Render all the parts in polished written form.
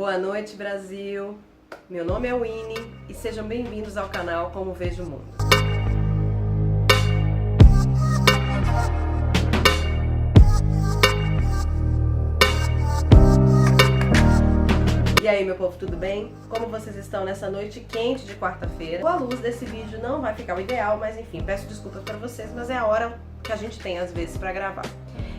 Boa noite, Brasil! Meu nome é Winnie e sejam bem-vindos ao canal Como Vejo o Mundo. E aí, meu povo, tudo bem? Como vocês estão nessa noite quente de quarta-feira? A luz desse vídeo não vai ficar o ideal, mas enfim, peço desculpas para vocês, mas é a hora que a gente tem às vezes para gravar.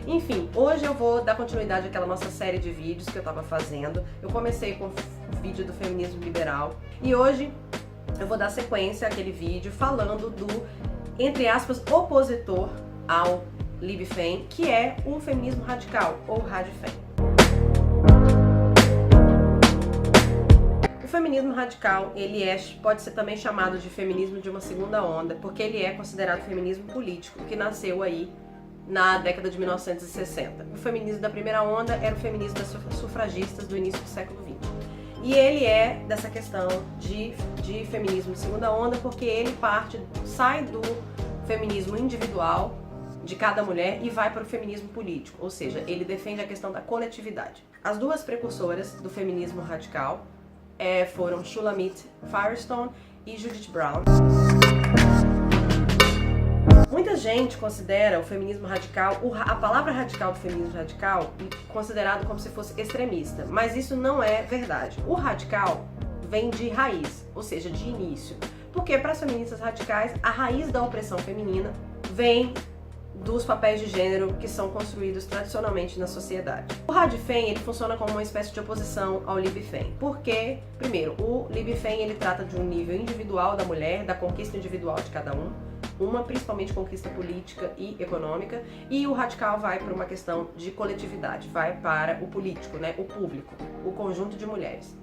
Enfim, hoje eu vou dar continuidade àquela nossa série de vídeos que eu tava fazendo. Eu comecei com o vídeo do feminismo liberal e hoje eu vou dar sequência àquele vídeo falando do, entre aspas, opositor ao LibFem, que é o feminismo radical, ou RadFem. O feminismo radical, pode ser também chamado de feminismo de uma segunda onda, porque ele é considerado feminismo político, que nasceu aí na década de 1960. O feminismo da primeira onda era o feminismo das sufragistas do início do século XX. E ele é dessa questão de feminismo de segunda onda porque ele sai do feminismo individual de cada mulher e vai para o feminismo político, ou seja, ele defende a questão da coletividade. As duas precursoras do feminismo radical foram Shulamit Firestone e Judith Brown. Muita gente considera o feminismo radical, a palavra radical do feminismo radical, considerado como se fosse extremista, mas isso não é verdade. O radical vem de raiz, ou seja, de início, porque para as feministas radicais, a raiz da opressão feminina vem dos papéis de gênero que são construídos tradicionalmente na sociedade. O RadFem, ele funciona como uma espécie de oposição ao LibFem, porque, primeiro, o LibFem ele trata de um nível individual da mulher, da conquista individual de cada principalmente conquista política e econômica, e o radical vai para uma questão de coletividade, vai para o político, né, o público, o conjunto de mulheres.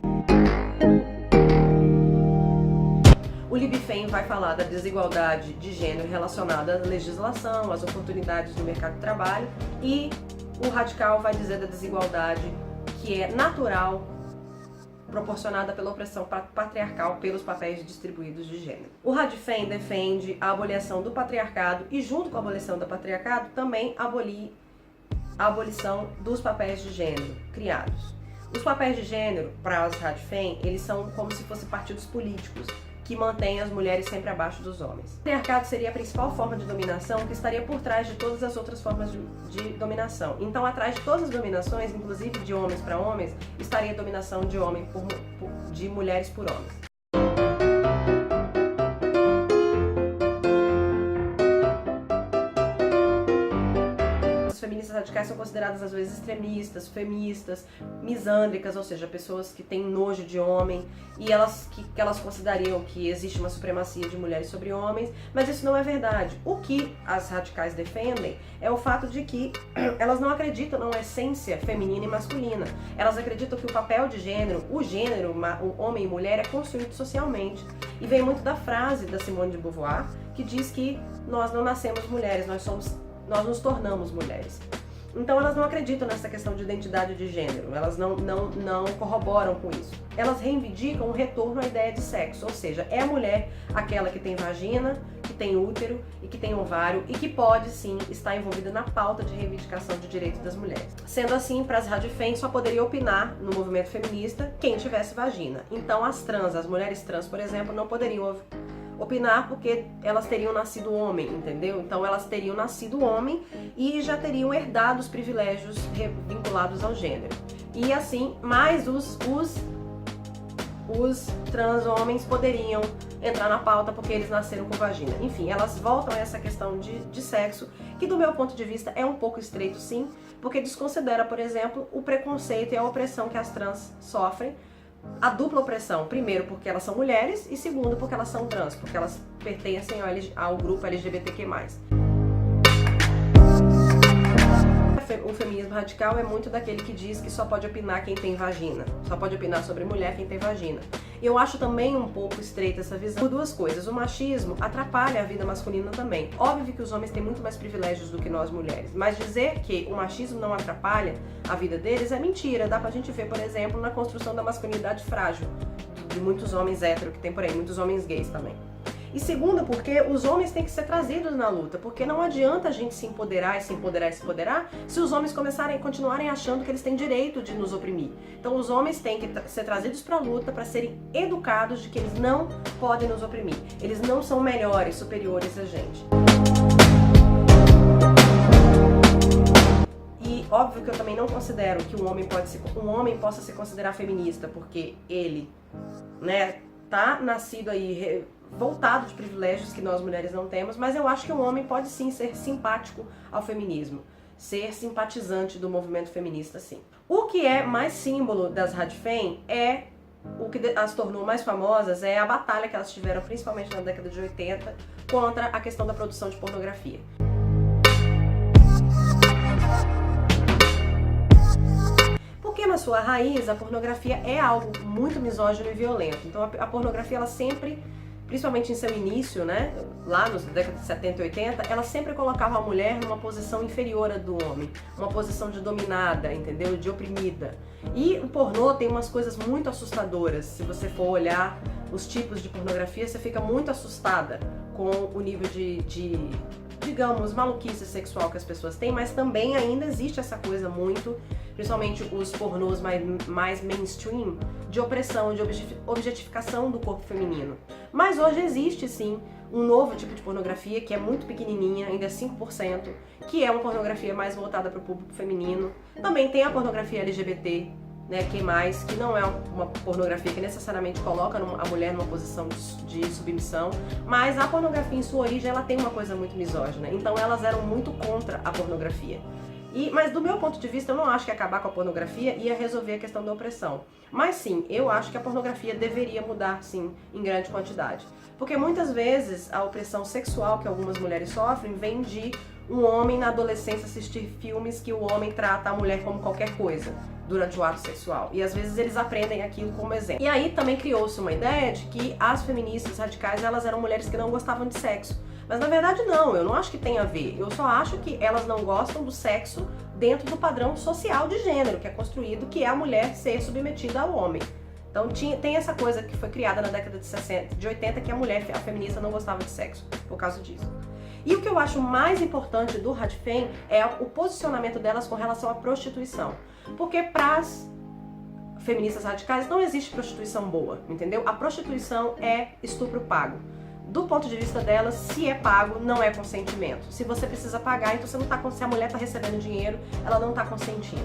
O LibFem vai falar da desigualdade de gênero relacionada à legislação, às oportunidades do mercado de trabalho, e o radical vai dizer da desigualdade que é natural, proporcionada pela opressão patriarcal pelos papéis distribuídos de gênero. O RadFem defende a abolição do patriarcado e, junto com a abolição do patriarcado, também a abolição dos papéis de gênero criados. Os papéis de gênero, para os RadFem, eles são como se fossem partidos políticos, que mantém as mulheres sempre abaixo dos homens. O patriarcado seria a principal forma de dominação que estaria por trás de todas as outras formas de dominação. Então, atrás de todas as dominações, inclusive de homens para homens, estaria a dominação de mulheres por homens. Feministas radicais são consideradas às vezes extremistas, feministas, misândricas, ou seja, pessoas que têm nojo de homem e que elas considerariam que existe uma supremacia de mulheres sobre homens, mas isso não é verdade. O que as radicais defendem é o fato de que elas não acreditam numa essência feminina e masculina. Elas acreditam que o papel de gênero, o homem e mulher, é construído socialmente. E vem muito da frase da Simone de Beauvoir, que diz que nós não nascemos mulheres, nós nos tornamos mulheres. Então elas não acreditam nessa questão de identidade de gênero, elas não corroboram com isso. Elas reivindicam o retorno à ideia de sexo, ou seja, é a mulher aquela que tem vagina, que tem útero e que tem ovário e que pode sim estar envolvida na pauta de reivindicação de direitos das mulheres. Sendo assim, para as RadFem só poderia opinar no movimento feminista quem tivesse vagina. Então as mulheres trans, por exemplo, não poderiam opinar porque elas teriam nascido homem, entendeu? Então elas teriam nascido homem e já teriam herdado os privilégios vinculados ao gênero. E assim, mais os trans homens poderiam entrar na pauta porque eles nasceram com vagina. Enfim, elas voltam a essa questão de sexo, que do meu ponto de vista é um pouco estreito sim, porque desconsidera, por exemplo, o preconceito e a opressão que as trans sofrem. A dupla opressão, primeiro porque elas são mulheres e segundo porque elas são trans, porque elas pertencem ao grupo LGBTQ+. O feminismo radical é muito daquele que diz que só pode opinar quem tem vagina, só pode opinar sobre mulher quem tem vagina. Eu acho também um pouco estreita essa visão por duas coisas. O machismo atrapalha a vida masculina também. Óbvio que os homens têm muito mais privilégios do que nós mulheres, mas dizer que o machismo não atrapalha a vida deles é mentira. Dá pra gente ver, por exemplo, na construção da masculinidade frágil de muitos homens héteros que tem por aí, muitos homens gays também. E segundo, porque os homens têm que ser trazidos na luta, porque não adianta a gente se empoderar e se empoderar e se empoderar se os homens continuarem achando que eles têm direito de nos oprimir. Então os homens têm que ser trazidos para a luta para serem educados de que eles não podem nos oprimir. Eles não são melhores, superiores a gente. E óbvio que eu também não considero que um homem possa se considerar feminista, porque ele, né, tá nascido aí voltado de privilégios que nós mulheres não temos, mas eu acho que um homem pode sim ser simpático ao feminismo, ser simpatizante do movimento feminista, sim. O que é mais símbolo das Radfem é o que as tornou mais famosas, é a batalha que elas tiveram, principalmente na década de 80, contra a questão da produção de pornografia. Porque na sua raiz a pornografia é algo muito misógino e violento. Então a pornografia, ela sempre, principalmente em seu início, né, lá nos décadas de 70 e 80, ela sempre colocava a mulher numa posição inferior à do homem, uma posição de dominada, entendeu? De oprimida. E o pornô tem umas coisas muito assustadoras. Se você for olhar os tipos de pornografia, você fica muito assustada com o nível de digamos, maluquice sexual que as pessoas têm, mas também ainda existe essa coisa muito, principalmente os pornôs mais mainstream, de opressão, de objetificação do corpo feminino. Mas hoje existe sim um novo tipo de pornografia que é muito pequenininha, ainda é 5%, que é uma pornografia mais voltada para o público feminino. Também tem a pornografia LGBT, né, que não é uma pornografia que necessariamente coloca a mulher numa posição de submissão, mas a pornografia em sua origem ela tem uma coisa muito misógina, então elas eram muito contra a pornografia. Mas do meu ponto de vista, eu não acho que acabar com a pornografia ia resolver a questão da opressão. Mas sim, eu acho que a pornografia deveria mudar, sim, em grande quantidade. Porque muitas vezes a opressão sexual que algumas mulheres sofrem vem de um homem na adolescência assistir filmes que o homem trata a mulher como qualquer coisa durante o ato sexual. E às vezes eles aprendem aquilo como exemplo. E aí também criou-se uma ideia de que as feministas radicais, elas eram mulheres que não gostavam de sexo. Mas na verdade não, eu não acho que tem a ver. Eu só acho que elas não gostam do sexo dentro do padrão social de gênero que é construído, que é a mulher ser submetida ao homem. Então tem essa coisa que foi criada na década de 80, que a feminista não gostava de sexo por causa disso. E o que eu acho mais importante do Radfem é o posicionamento delas com relação à prostituição. Porque para as feministas radicais não existe prostituição boa, entendeu? A prostituição é estupro pago. Do ponto de vista delas, se é pago, não é consentimento. Se você precisa pagar, então se a mulher está recebendo dinheiro, ela não está consentindo.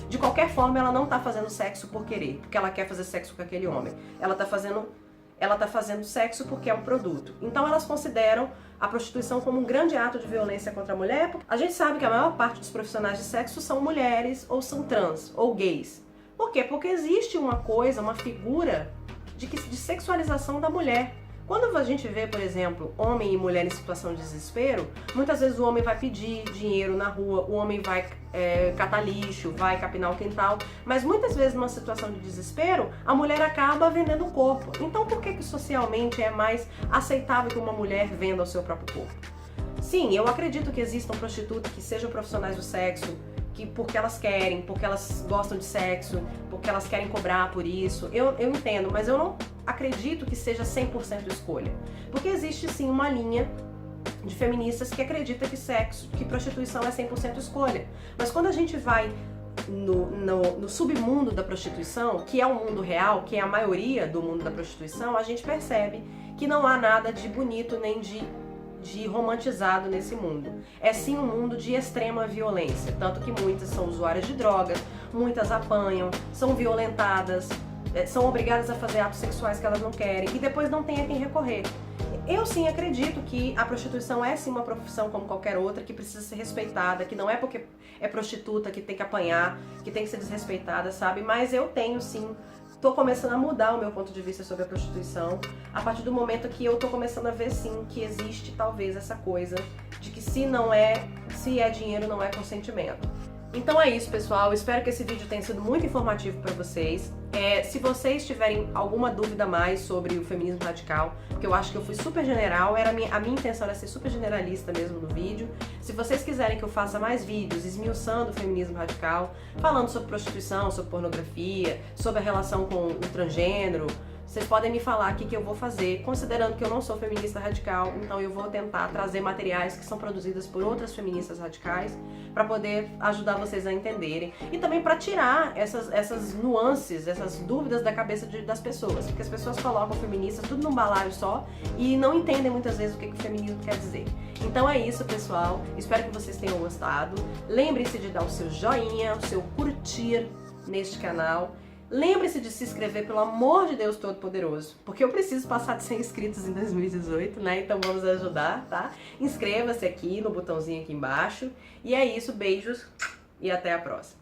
De qualquer forma, ela não está fazendo sexo por querer, porque ela quer fazer sexo com aquele homem. Ela tá fazendo sexo porque é um produto. Então elas consideram a prostituição como um grande ato de violência contra a mulher. A gente sabe que a maior parte dos profissionais de sexo são mulheres, ou são trans, ou gays. Por quê? Porque existe uma figura de sexualização da mulher. Quando a gente vê, por exemplo, homem e mulher em situação de desespero, muitas vezes o homem vai pedir dinheiro na rua, o homem vai catar lixo, vai capinar o quintal, mas muitas vezes numa situação de desespero, a mulher acaba vendendo o corpo. Então por que socialmente é mais aceitável que uma mulher venda o seu próprio corpo? Sim, eu acredito que existam prostitutas que sejam profissionais do sexo, porque elas querem, porque elas gostam de sexo, porque elas querem cobrar por isso. Eu entendo, mas eu não acredito que seja 100% escolha. Porque existe sim uma linha de feministas que acredita que prostituição é 100% escolha. Mas quando a gente vai no submundo da prostituição, que é o mundo real, que é a maioria do mundo da prostituição, a gente percebe que não há nada de bonito nem de romantizado nesse mundo. É sim um mundo de extrema violência, tanto que muitas são usuárias de drogas, muitas apanham, são violentadas, são obrigadas a fazer atos sexuais que elas não querem e depois não tem a quem recorrer. Eu sim acredito que a prostituição é sim uma profissão como qualquer outra, que precisa ser respeitada, que não é porque é prostituta que tem que apanhar, que tem que ser desrespeitada, sabe? Mas eu tenho sim, tô começando a mudar o meu ponto de vista sobre a prostituição, a partir do momento que eu tô começando a ver sim que existe talvez essa coisa de que se é dinheiro não é consentimento. Então é isso, pessoal, espero que esse vídeo tenha sido muito informativo para vocês. Se vocês tiverem alguma dúvida mais sobre o feminismo radical, porque eu acho que eu fui super general, a minha intenção era ser super generalista mesmo no vídeo. Se vocês quiserem que eu faça mais vídeos esmiuçando o feminismo radical, falando sobre prostituição, sobre pornografia, sobre a relação com o transgênero, Vocês podem me falar o que eu vou fazer, considerando que eu não sou feminista radical, então eu vou tentar trazer materiais que são produzidos por outras feministas radicais para poder ajudar vocês a entenderem e também para tirar essas nuances, essas dúvidas da cabeça das pessoas, porque as pessoas colocam feministas tudo num balaio só e não entendem muitas vezes o que o feminismo quer dizer. Então é isso, pessoal, espero que vocês tenham gostado. Lembre-se de dar o seu joinha, o seu curtir neste canal. Lembre-se de se inscrever, pelo amor de Deus Todo-Poderoso, porque eu preciso passar de 100 inscritos em 2018, né? Então vamos ajudar, tá? Inscreva-se aqui no botãozinho aqui embaixo. E é isso, beijos e até a próxima.